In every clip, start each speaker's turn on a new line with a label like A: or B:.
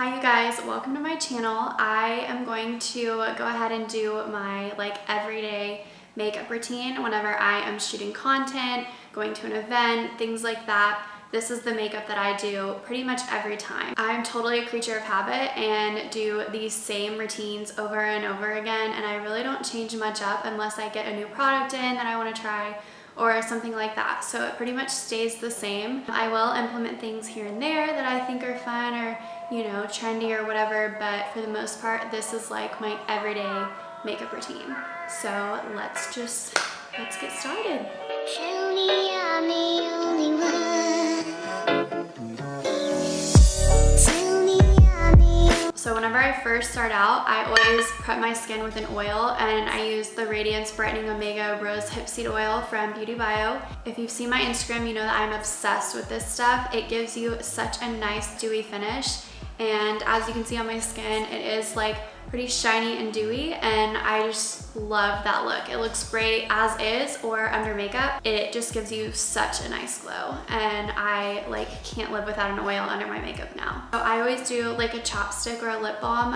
A: Hi you guys, welcome to my channel. I am going to go ahead and do my everyday makeup routine whenever I am shooting content, going to an event, things like that. This is the makeup that I do pretty much every time. I'm totally a creature of habit and do these same routines over and over again, and I really don't change much up unless I get a new product in that I want to try or something like that. So it pretty much stays the same. I will implement things here and there that I think are fun or, you know, trendy or whatever, but for the most part, this is like my everyday makeup routine. So let's get started.
B: Tell me I'm the only one. Tell me I'm the
A: So whenever I first start out, I always prep my skin with an oil, and I use the Radiance Brightening Omega Rose Hip Seed Oil from Beauty Bio. If you've seen my Instagram, you know that I'm obsessed with this stuff. It gives you such a nice dewy finish, and as you can see on my skin, it is like pretty shiny and dewy, and I just love that look. It looks great as is or under makeup. It just gives you such a nice glow, and I can't live without an oil under my makeup now. So I always do like a chapstick or a lip balm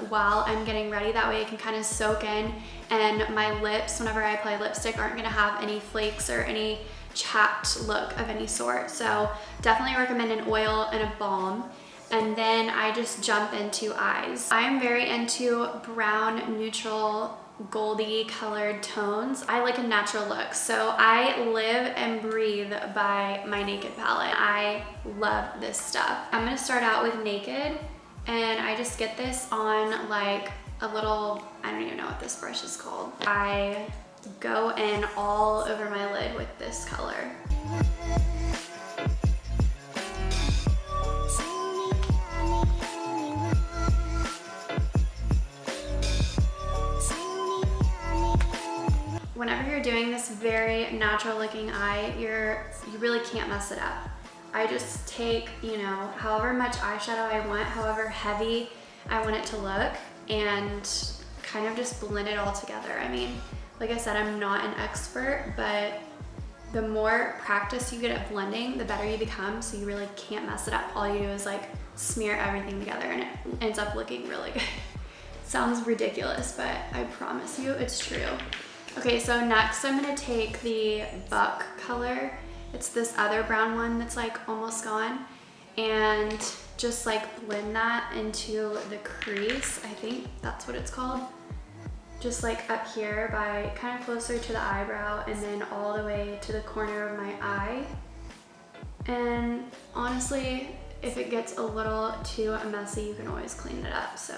A: while I'm getting ready. That way it can kind of soak in, and my lips, whenever I apply lipstick, aren't gonna have any flakes or any chapped look of any sort. So definitely recommend an oil and a balm. And then I just jump into eyes. I am very into brown, neutral, goldy colored tones. I like a natural look, so I live and breathe by my Naked palette. I love this stuff. I'm gonna start out with Naked, and I just get this on like a little, I don't even know what this brush is called. I go in all over my lid with this color. Whenever you're doing this very natural looking eye, you really can't mess it up. I just take, you know, however much eyeshadow I want, however heavy I want it to look, and kind of just blend it all together. I mean, like I said, I'm not an expert, but the more practice you get at blending, the better you become, so you really can't mess it up. All you do is like smear everything together and it ends up looking really good. Sounds ridiculous, but I promise you it's true. Okay, so next I'm gonna take the Buck color. It's this other brown one that's like almost gone, and just like blend that into the crease. I think that's what it's called. Just like up here by kind of closer to the eyebrow, and then all the way to the corner of my eye. And honestly, if it gets a little too messy, you can always clean it up, so.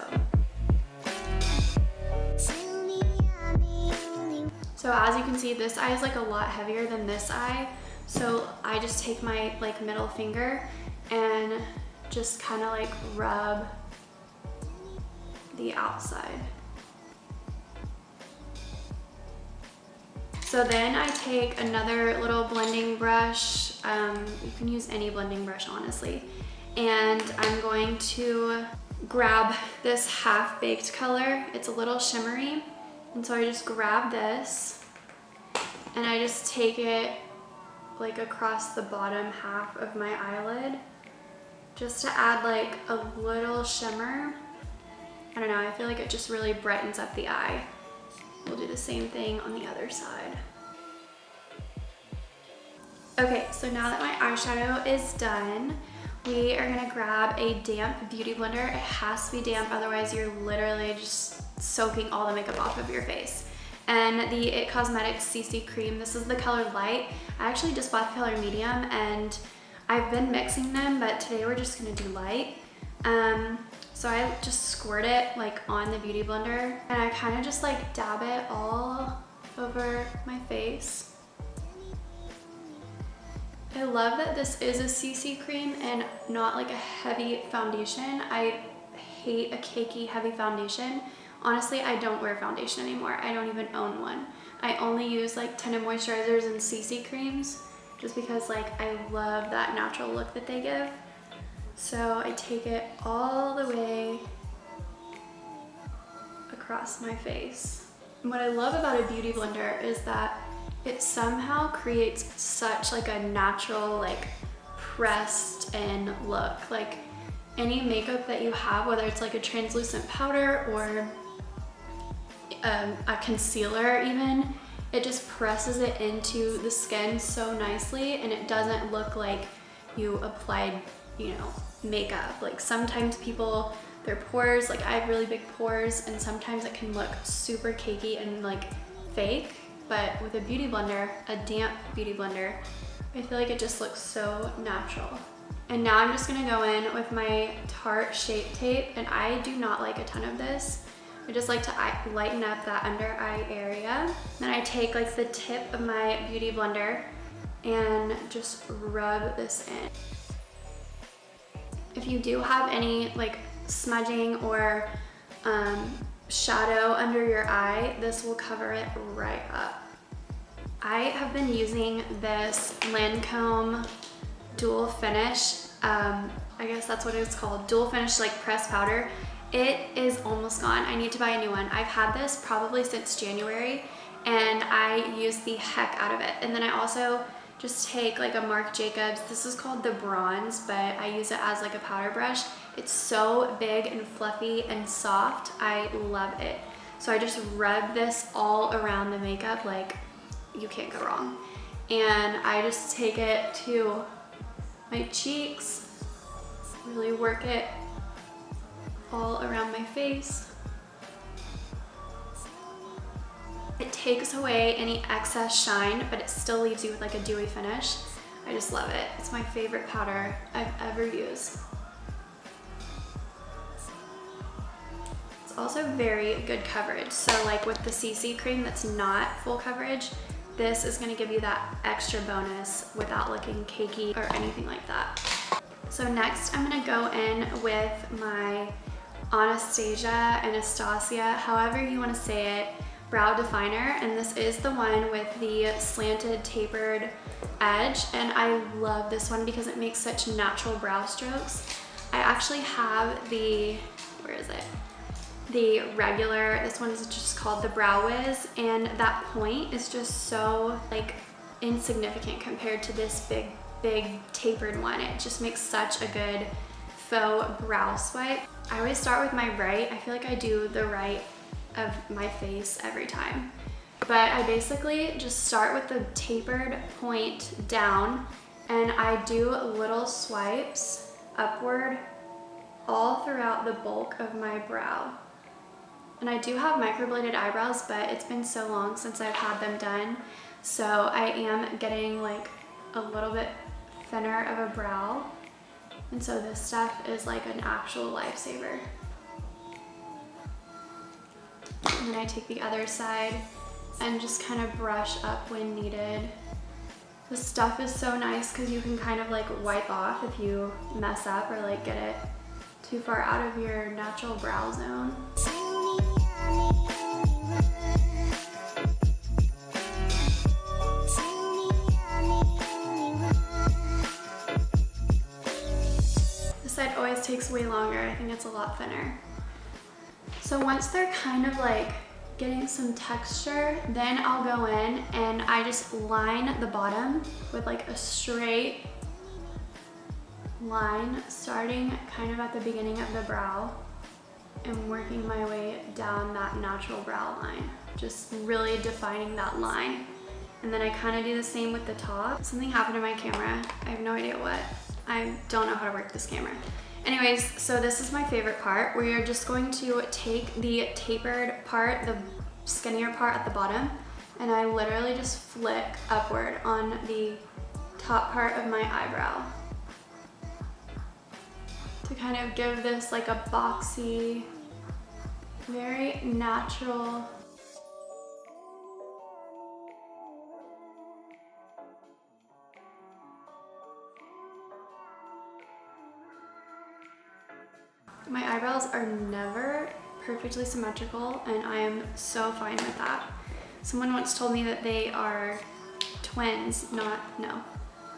A: So as you can see, this eye is like a lot heavier than this eye. So I just take my middle finger and just kind of like rub the outside. So then I take another little blending brush. You can use any blending brush, honestly. And I'm going to grab this half-baked color. It's a little shimmery. And so I just grab this and I just take it like across the bottom half of my eyelid just to add like a little shimmer. I don't know, I feel like it just really brightens up the eye. We'll do the same thing on the other side. Okay, so now that my eyeshadow is done, we are gonna grab a damp beauty blender. It has to be damp, otherwise you're literally just soaking all the makeup off of your face. And the It Cosmetics CC Cream, this is the color Light. I actually just bought the color Medium, and I've been mixing them, but today we're just gonna do Light. So I just squirt it like on the beauty blender, and I kind of just like dab it all over my face. I love that this is a CC cream and not like a heavy foundation. I hate a cakey heavy foundation. Honestly, I don't wear foundation anymore. I don't even own one. I only use like tinted moisturizers and CC creams just because like I love that natural look that they give. So I take it all the way across my face. And what I love about a beauty blender is that it somehow creates such like a natural, like pressed in look. Like any makeup that you have, whether it's like a translucent powder or a concealer even, it just presses it into the skin so nicely, and it doesn't look like you applied, you know, makeup. Like sometimes people, their pores, like I have really big pores, and sometimes it can look super cakey and like fake, but with a beauty blender, a damp beauty blender, I feel like it just looks so natural. And now I'm just gonna go in with my Tarte Shape Tape, and I do not like a ton of this. I just like to lighten up that under eye area. Then I take like the tip of my beauty blender and just rub this in. If you do have any like smudging or shadow under your eye, this will cover it right up. I have been using this Lancome Dual Finish, I guess that's what it's called, Dual Finish like pressed powder. It is almost gone. I need to buy a new one. I've had this probably since January, and I use the heck out of it. And then I also just take like a Marc Jacobs, this is called the Bronze, but I use it as like a powder brush. It's so big and fluffy and soft. I love it. So I just rub this all around the makeup, like you can't go wrong. And I just take it to my cheeks, really work it all around my face. It takes away any excess shine, but it still leaves you with like a dewy finish. I just love it. It's my favorite powder I've ever used. It's also very good coverage. So like with the CC cream that's not full coverage, this is gonna give you that extra bonus without looking cakey or anything like that. So next I'm gonna go in with my Anastasia, however you wanna say it, brow definer, and this is the one with the slanted tapered edge, and I love this one because it makes such natural brow strokes. I actually have the, where is it? The regular, this one is just called the Brow Wiz, and that point is just so like insignificant compared to this big tapered one. It just makes such a good faux brow swipe. I always start with my right. I feel like I do the right of my face every time. But I basically just start with the tapered point down, and I do little swipes upward all throughout the bulk of my brow. And I do have microbladed eyebrows, but it's been so long since I've had them done, so I am getting like a little bit thinner of a brow. And so this stuff is like an actual lifesaver. And then I take the other side and just kind of brush up when needed. This stuff is so nice because you can kind of like wipe off if you mess up or like get it too far out of your natural brow zone. This side always takes way longer. I think it's a lot thinner. So once they're kind of like getting some texture, then I'll go in and I just line the bottom with like a straight line, starting kind of at the beginning of the brow and working my way down that natural brow line, just really defining that line. And then I kind of do the same with the top. Something happened to my camera. I have no idea what. I don't know how to work this camera. Anyways, so this is my favorite part, where you're just going to take the tapered part, the skinnier part at the bottom, and I literally just flick upward on the top part of my eyebrow to kind of give this like a boxy, very natural . My eyebrows are never perfectly symmetrical, and I am so fine with that. Someone once told me that they are twins,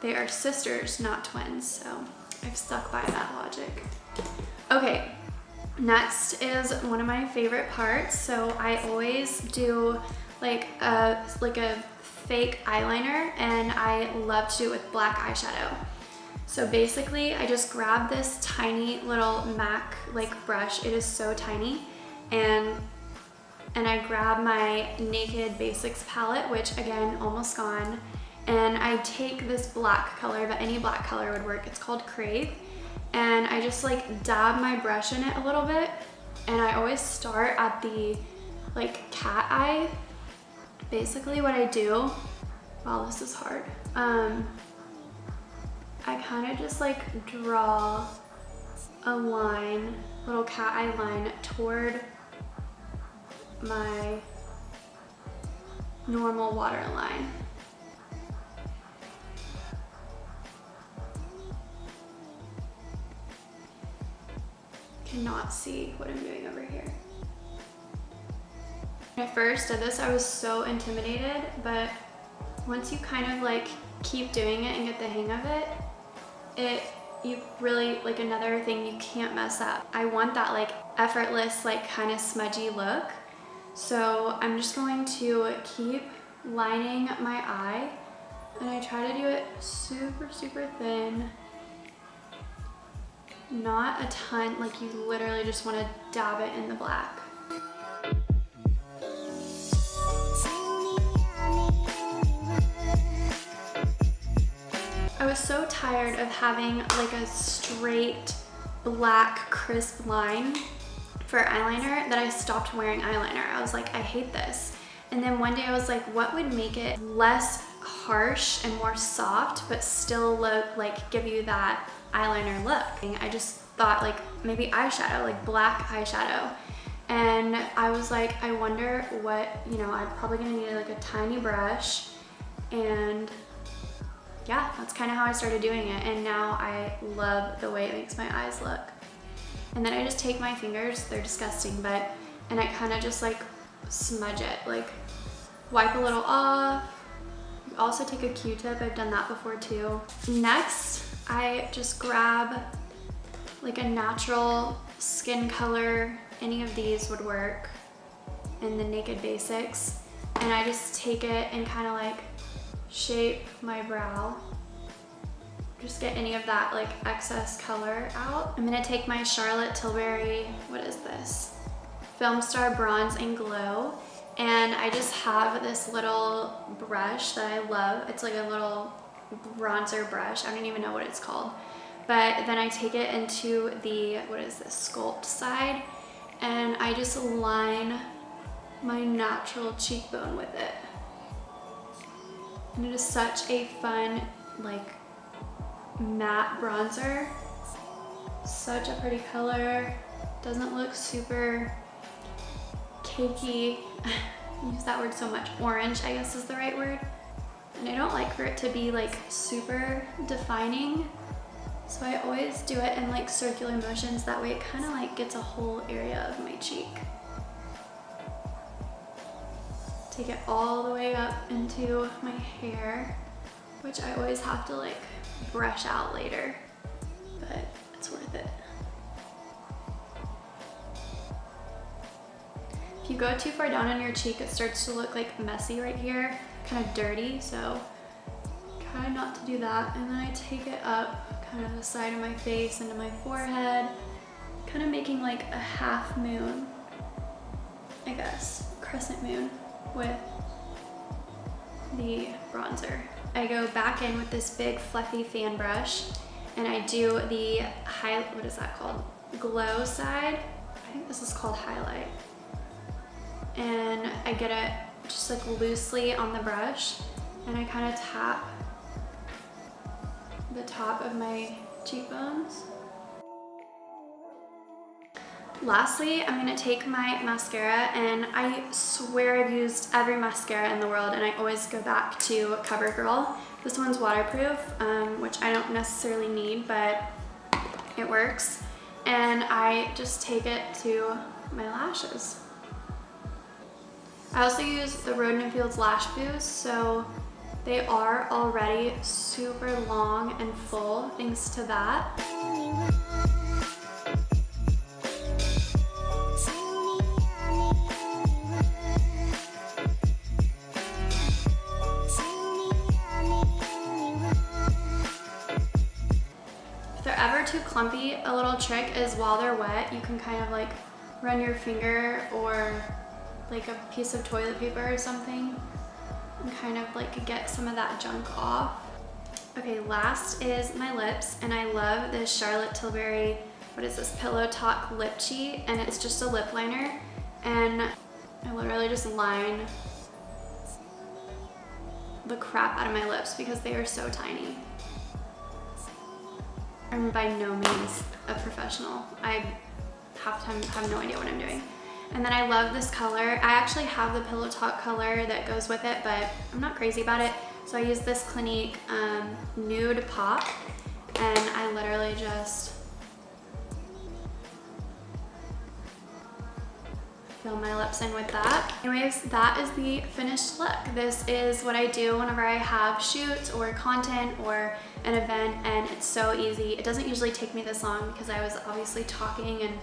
A: they are sisters, not twins, so I've stuck by that logic. Okay, next is one of my favorite parts. So I always do like a fake eyeliner, and I love to do it with black eyeshadow. So basically I just grab this tiny little MAC like brush. It is so tiny, and I grab my Naked Basics palette, which again, almost gone. And I take this black color, but any black color would work. It's called Crave. And I just like dab my brush in it a little bit. And I always start at the like cat eye. Basically what I do, wow, this is hard. I kind of just like draw a line, little cat eye line toward my normal waterline. Cannot see what I'm doing over here. When I first did this, I was so intimidated, but once you kind of like keep doing it and get the hang of it, you really, like, another thing you can't mess up. I want that like effortless, like kind of smudgy look. So I'm just going to keep lining my eye, and I try to do it super, super thin. Not a ton, like you literally just want to dab it in the black. I was so tired of having like a straight black crisp line for eyeliner that I stopped wearing eyeliner. I was like, I hate this. And then one day I was like, what would make it less harsh and more soft, but still look like give you that eyeliner look? And I just thought like maybe eyeshadow, like black eyeshadow. And I was like, I wonder what, you know, I'm probably gonna need like a tiny brush. And yeah, that's kind of how I started doing it. And now I love the way it makes my eyes look. And then I just take my fingers, they're disgusting, but, and I kind of just like smudge it, like wipe a little off. You also take a Q-tip, I've done that before too. Next, I just grab like a natural skin color. Any of these would work in the Naked Basics. And I just take it and kind of like shape my brow. Just get any of that like excess color out. I'm gonna take my Charlotte Tilbury, what is this? Filmstar Bronze and Glow. And I just have this little brush that I love. It's like a little bronzer brush. I don't even know what it's called. But then I take it into the, what is this, Sculpt side. And I just line my natural cheekbone with it. And it is such a fun, like, matte bronzer. Such a pretty color. Doesn't look super cakey. I use that word so much. Orange, I guess is the right word. And I don't like for it to be like super defining. So I always do it in like circular motions. That way it kind of like gets a whole area of my cheek. Take it all the way up into my hair, which I always have to like brush out later, but it's worth it. If you go too far down on your cheek, it starts to look like messy right here, kind of dirty, so try not to do that. And then I take it up kind of the side of my face into my forehead, kind of making like a half moon, I guess, crescent moon with the bronzer. I go back in with this big fluffy fan brush and I do the what is that called? Glow side. I think this is called highlight. And I get it just like loosely on the brush and I kind of tap the top of my cheekbones. Lastly, I'm gonna take my mascara, and I swear I've used every mascara in the world and I always go back to CoverGirl. This one's waterproof, which I don't necessarily need, but it works. And I just take it to my lashes. I also use the Roden & Fields Lash Boost, so they are already super long and full thanks to that. clumpy, a little trick is while they're wet, you can kind of like run your finger or like a piece of toilet paper or something and kind of like get some of that junk off. Okay, last is my lips, and I love this Charlotte Tilbury, what is this, Pillow Talk Lip Cheat, and it's just a lip liner, and I literally just line the crap out of my lips because they are so tiny. I'm by no means a professional. I have no idea what I'm doing. And then I love this color. I actually have the Pillow Talk color that goes with it, but I'm not crazy about it. So I use this Clinique Nude Pop, and I literally just fill my lips in with that. Anyways, that is the finished look. This is what I do whenever I have shoots or content or an event, and it's so easy. It doesn't usually take me this long because I was obviously talking, and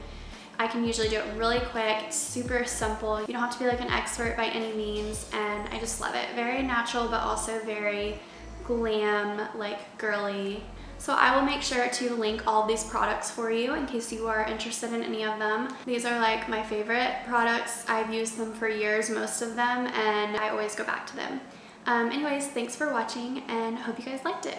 A: I can usually do it really quick. It's super simple. You don't have to be like an expert by any means, and I just love it. Very natural, but also very glam, like girly. So I will make sure to link all of these products for you in case you are interested in any of them. These are like my favorite products. I've used them for years, most of them, and I always go back to them. Anyways, thanks for watching, and hope you guys liked it.